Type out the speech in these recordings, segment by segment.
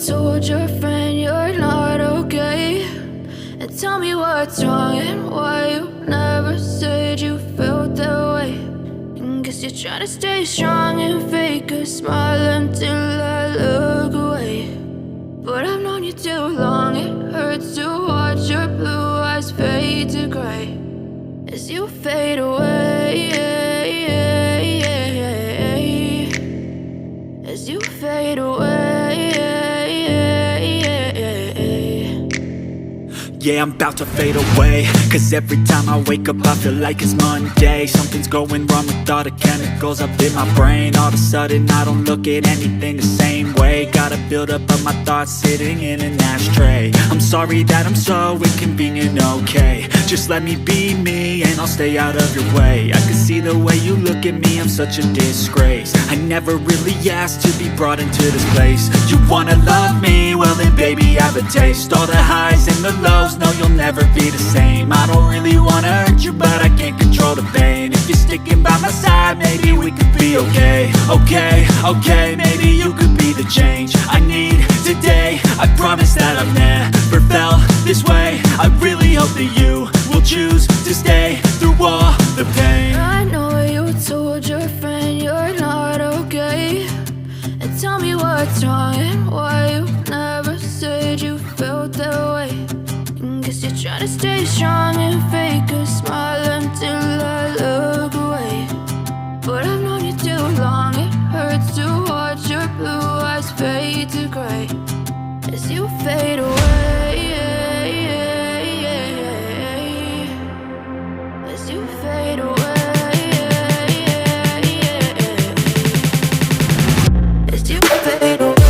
told your friend you're not okay? And tell me what's wrong and why you never said you felt that way. And guess you're trying to stay strong and fake a smile until I look away. But I've known you too long, it hurts to watch your blue eyes fade to gray as you fade away, as you fade away. Yeah, I'm about to fade away, cause every time I wake up I feel like it's Monday. Something's going wrong with all the chemicals up in my brain. All of a sudden I don't look at anything the same way. Got a build-up of my thoughts sitting in an ashtray. I'm sorry that I'm so inconvenient, okay? Just let me be me and I'll stay out of your way. I can see the way you look at me, I'm such a disgrace. I never really asked to be brought into this place. You wanna love me? Well then baby, have a taste. All the highs and the lows, no, you'll never be the same. I don't really wanna hurt you, but I can't control the pain. If you're sticking by my side, maybe we could be okay. Okay, maybe you could be the change I need today. I promise that I've never felt this way. I really hope that you will choose to stay through all the pain. I know you told your friend you're not okay. And tell me what's wrong and why you never said you felt that way. Guess you're trying to stay strong and fake a smile until I look away. But I've known you too long, it hurts to watch your blue eyes fade to gray as you fade away, as you fade away, as you fade away.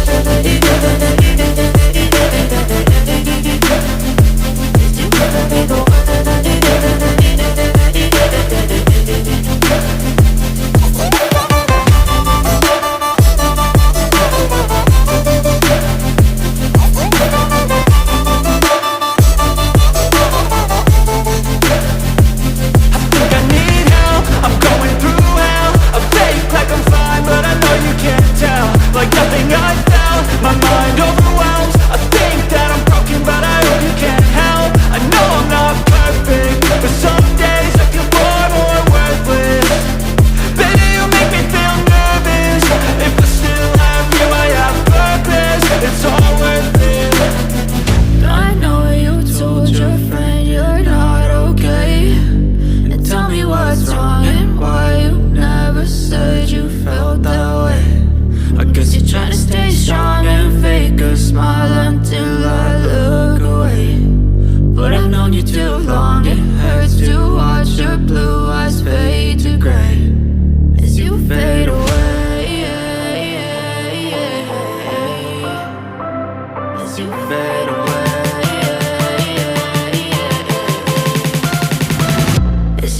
As you fade away.